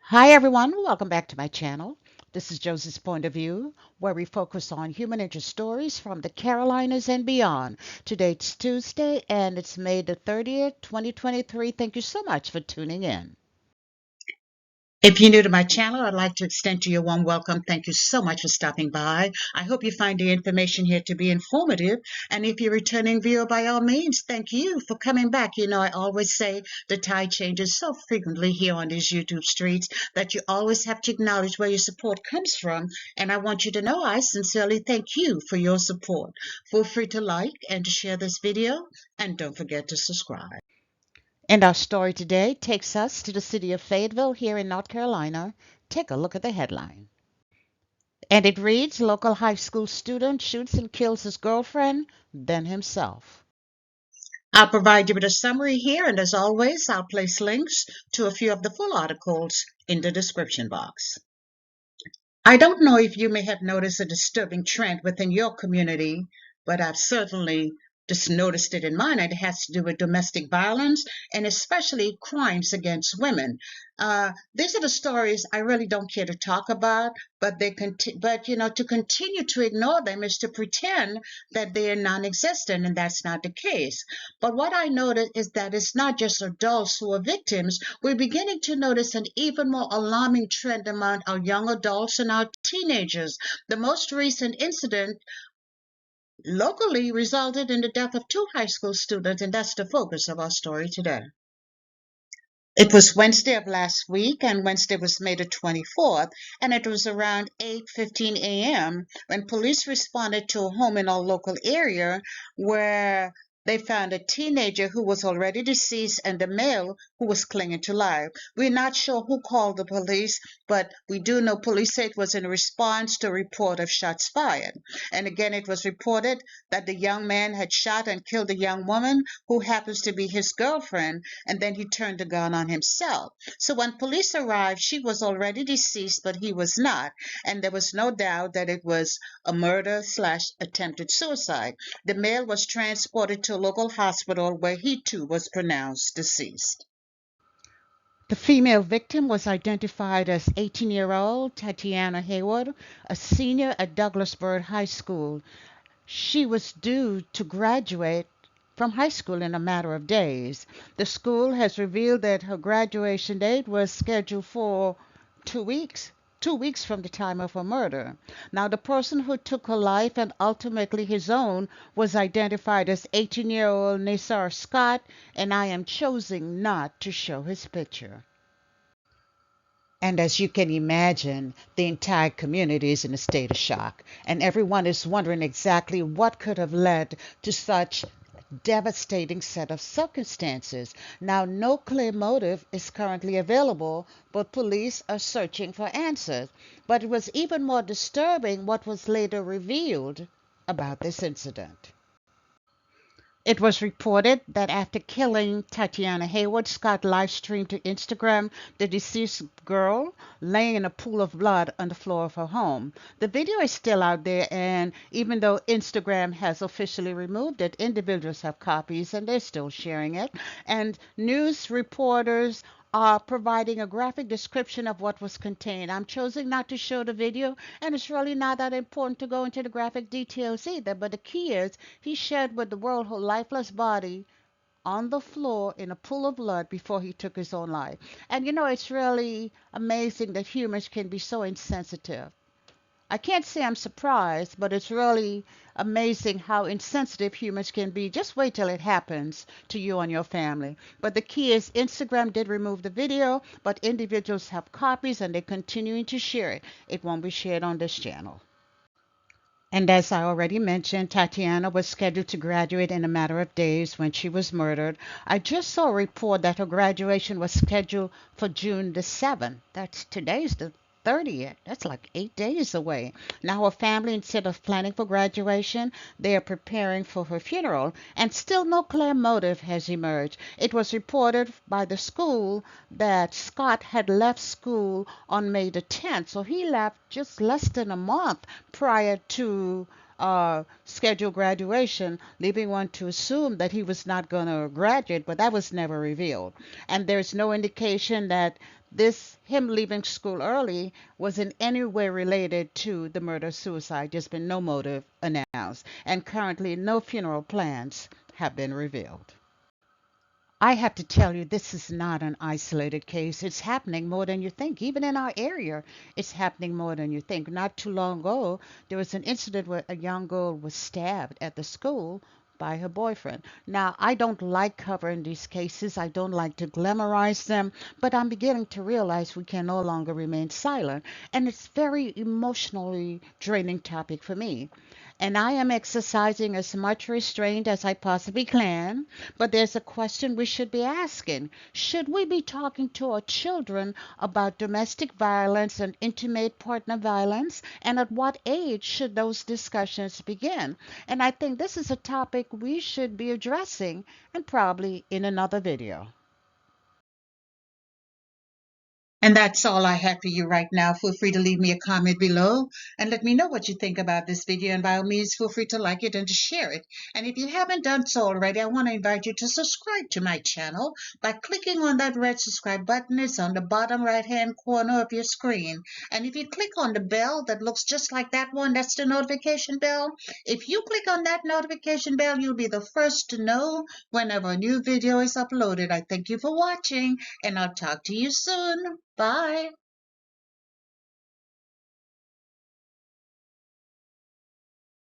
Hi everyone, welcome back to my channel. This is Josie's Point of View, where we focus on human interest stories from the Carolinas and beyond. Today it's Tuesday and it's May the 30th, 2023. Thank you so much for tuning in. If you're new to my channel, I'd like to extend to you a warm welcome. Thank you so much for stopping by. I hope you find the information here to be informative. And if you're a returning viewer, by all means, thank you for coming back. You know, I always say the tide changes so frequently here on these YouTube streets that you always have to acknowledge where your support comes from. And I want you to know I sincerely thank you for your support. Feel free to like and to share this video. And don't forget to subscribe. And our story today takes us to the city of Fayetteville here in North Carolina. Take a look at the headline. And it reads, local high school student shoots and kills his girlfriend, then himself. I'll provide you with a summary here, and as always, I'll place links to a few of the full articles in the description box. I don't know if you may have noticed a disturbing trend within your community, but I've certainly just noticed it in mine. It has to do with domestic violence and especially crimes against women. These are the stories I really don't care to talk about, but but you know, to continue to ignore them is to pretend that they are non-existent, and that's not the case. But what I notice is that it's not just adults who are victims. We're beginning to notice an even more alarming trend among our young adults and our teenagers. The most recent incident locally resulted in the death of two high school students, and that's the focus of our story today. It was Wednesday of last week, and Wednesday was May the 24th, and it was around 8:15 a.m. when police responded to a home in our local area where they found a teenager who was already deceased and a male who was clinging to life. We're not sure who called the police, but we do know police said it was in response to a report of shots fired. And again, it was reported that the young man had shot and killed a young woman who happens to be his girlfriend, and then he turned the gun on himself. So when police arrived, she was already deceased, but he was not, and there was no doubt that it was a murder slash attempted suicide. The male was transported to a local hospital where he too was pronounced deceased. The female victim was identified as 18-year-old Tatiana Hayward, a senior at Douglasburg High School. She was due to graduate from high school in a matter of days. The school has revealed that her graduation date was scheduled for 2 weeks. 2 weeks from the time of her murder. Now, the person who took her life and ultimately his own was identified as 18-year-old Nasar Scott, and I am choosing not to show his picture. And as you can imagine, the entire community is in a state of shock, and everyone is wondering exactly what could have led to such devastating set of circumstances. Now, no clear motive is currently available, but police are searching for answers. But it was even more disturbing what was later revealed about this incident. It was reported that after killing Tatiana Hayward, Scott live streamed to Instagram the deceased girl laying in a pool of blood on the floor of her home. The video is still out there, and even though Instagram has officially removed it, individuals have copies and they're still sharing it. And news reporters are providing a graphic description of what was contained. I'm choosing not to show the video, and it's really not that important to go into the graphic details either. But the key is he shared with the world her lifeless body on the floor in a pool of blood before he took his own life. And you know, it's really amazing that humans can be so insensitive. I can't say I'm surprised, but it's really amazing how insensitive humans can be. Just wait till it happens to you and your family. But the key is Instagram did remove the video, but individuals have copies and they're continuing to share it. It won't be shared on this channel. And as I already mentioned, Tatiana was scheduled to graduate in a matter of days when she was murdered. I just saw a report that her graduation was scheduled for June the 7th. That's today's the 30th. That's like 8 days away. Now, her family, instead of planning for graduation, they are preparing for her funeral, and still no clear motive has emerged. It was reported by the school that Scott had left school on May the 10th, so he left just less than a month prior to scheduled graduation, leaving one to assume that he was not going to graduate, but that was never revealed. And there's no indication that this him leaving school early was in any way related to the murder suicide. There's been no motive announced, and currently no funeral plans have been revealed. I have to tell you, this is not an isolated case. It's happening more than you think. Even in our area, it's happening more than you think. Not too long ago, there was an incident where a young girl was stabbed at the school by her boyfriend. Now, I don't like covering these cases. I don't like to glamorize them, but I'm beginning to realize we can no longer remain silent. And it's very emotionally draining topic for me. And I am exercising as much restraint as I possibly can. But there's a question we should be asking. Should we be talking to our children about domestic violence and intimate partner violence? And at what age should those discussions begin? And I think this is a topic we should be addressing, and probably in another video. And that's all I have for you right now. Feel free to leave me a comment below and let me know what you think about this video. And by all means, feel free to like it and to share it. And if you haven't done so already, I want to invite you to subscribe to my channel by clicking on that red subscribe button. It's on the bottom right-hand corner of your screen. And if you click on the bell that looks just like that one, that's the notification bell. If you click on that notification bell, you'll be the first to know whenever a new video is uploaded. I thank you for watching, and I'll talk to you soon. Bye.